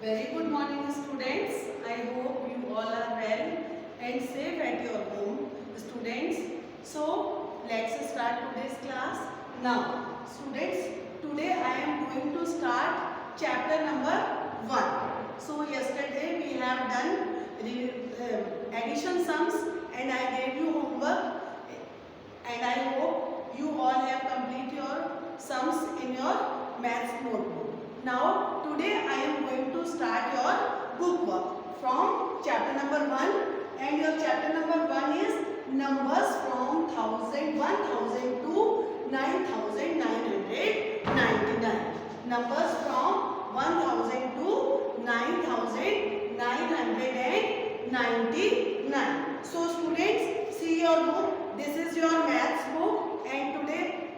Very good morning, students. I hope you all are well and safe at your home, students. So, let's start today's class. Now, students, today I am going to start chapter number 1. So, yesterday we have done addition sums and I gave you homework, and I hope you all have complete your sums in your maths notebook. Now today I am going to start your book work from chapter number 1, and your chapter number 1 is numbers from 1000 to 9999. Numbers from 1000 to 9999. So students, see your book. This is your maths book, and today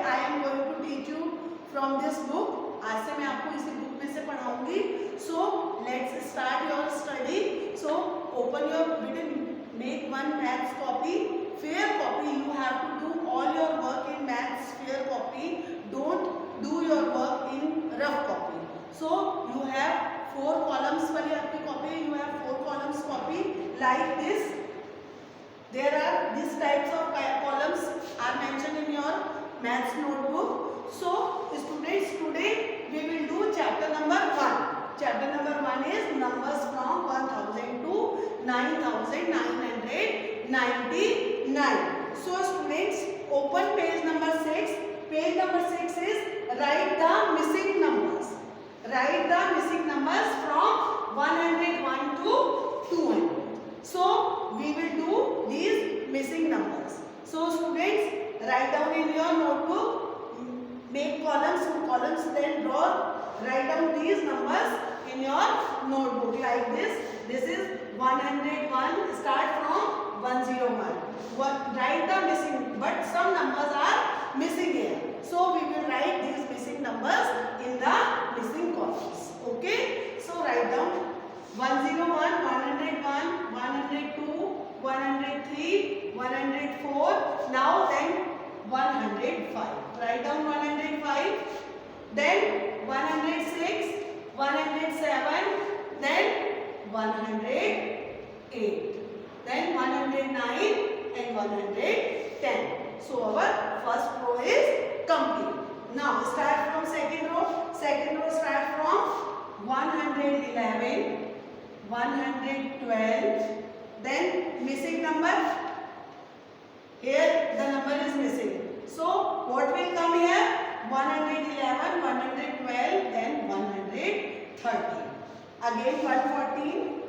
I am going to teach you from this book. आज से मैं आपको इसी book में से पढ़ाऊंगी. So let's start your study. So open your book, make one maths copy, fair copy. You have to do all your work in maths fair copy. Don't do your work in rough copy. So you have 4 columns वाली आपकी copy. You have 4 columns copy like this. There are these types of columns are mentioned in your maths notebook. So students, today we will do chapter number 1. Chapter number 1 is numbers from 1000 to 9999. So students, open page number 6. Page number 6 is write the missing numbers. Write the missing numbers from 101 to 200. So we will do these missing numbers. So students, write down in your notebook, make columns, then draw, write down these numbers in your notebook like this. This is 101, start from 101. Write the missing, but some numbers are missing here. So we will write these missing numbers in the missing columns. Okay? So write down 101, 101, 102, 103, 104, now then 105. Write down 105, then 106, 107, then 108, then 109 and 110. So our first row is complete. Now start from second row. Second row start from 111, 112, then missing number. Here the number is missing. So what will come here? 111, 112, then 113. Again 114,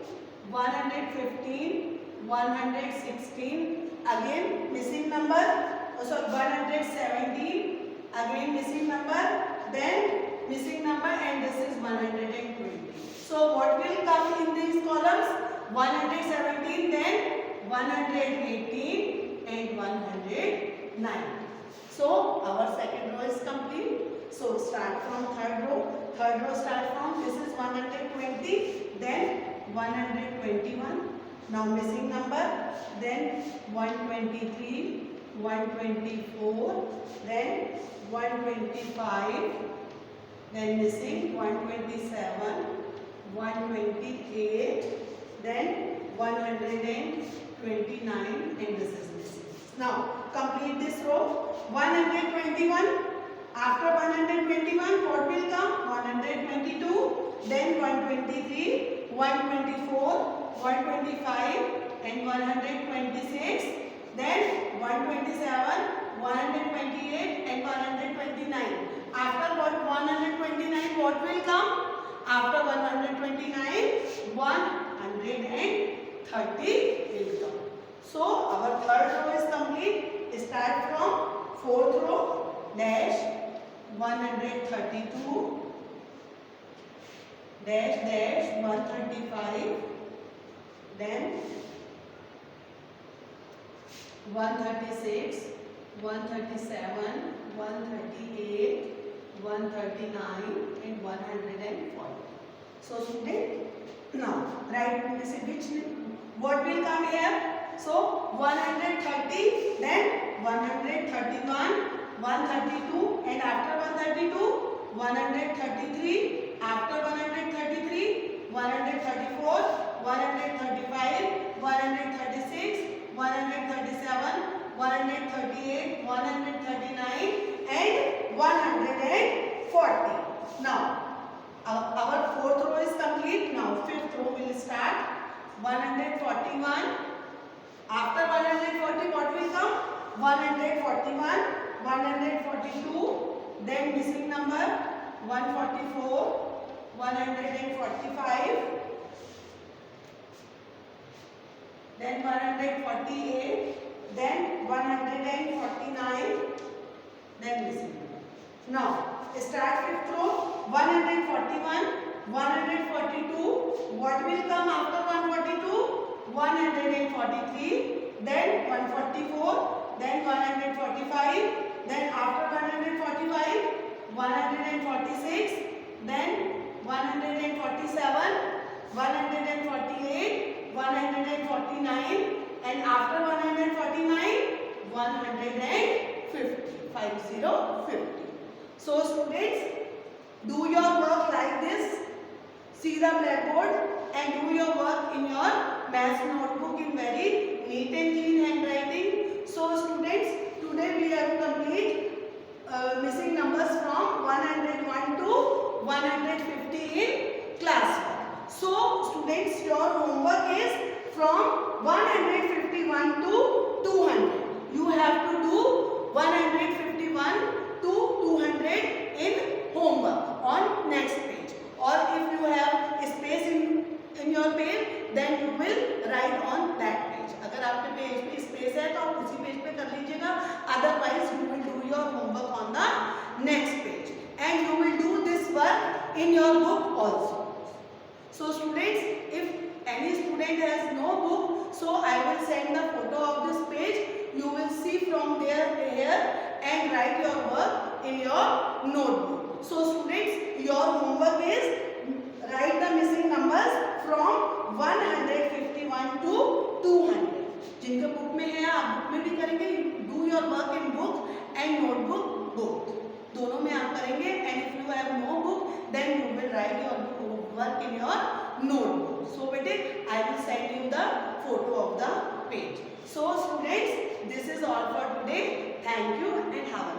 115, 116. Again missing number. So 117. Again missing number. Then missing number, and this is 120. So what will come in these columns? 117, then 118 and 109. So our second row is complete. So start from third row. Third row start from, this is 120, then 121. Now missing number, then 123, 124, then 125, then missing 127, 128, then 129, and this is missing. Now complete this row. 121. After 121, what will come? 122, then 123, 124, 125, and 126, then 127, 128, and 129. After 129, what will come? After 129, 130 will come. So our third row is complete. Start from fourth row, dash 132, dash 135, then 136, 137, 138, 139, and 140. So student, now write which what will come here? So 130, then 131, 132, and after 132, 133, 139 and 140. Now our fourth row is complete. Now fifth row will start. 141. After 140 what will come? 141, 142, then missing number 144, 145, then 148, then 149, then missing number. Now start fifth row. 141, 142. What will come after 142? 143, then 144, then 145, then after 145, 146, then 147, 148, 149, and after 149, 150. 50. So students, do your work like this. See the blackboard and do your work in your math notebook in very neat and clean handwriting. So students, today we have complete missing numbers from 101 to 150 in classwork. So students, your homework is from 151 to 200. You have to do 151 to 200 in homework on next page. Or if you have space in your page, then you will write on that page. अगर आपके page पे space है तो आप उसी page पे कर लीजिएगा. Otherwise you will do your homework on the next page and you will do this work in your book also. So students, if any student has no book, so I will send the photo of this page. You will see from there here and write your work in your notebook. So students, your homework is write the missing numbers from 151 to 200. जिनके book में है आप book में भी करेंगे. Do your work in book and notebook both. दोनों में आप करेंगे. And if you have no book, then you will write your work in your notebook. So बेटे, I will send you the photo of the page. So students, this is all for today. Thank you and have a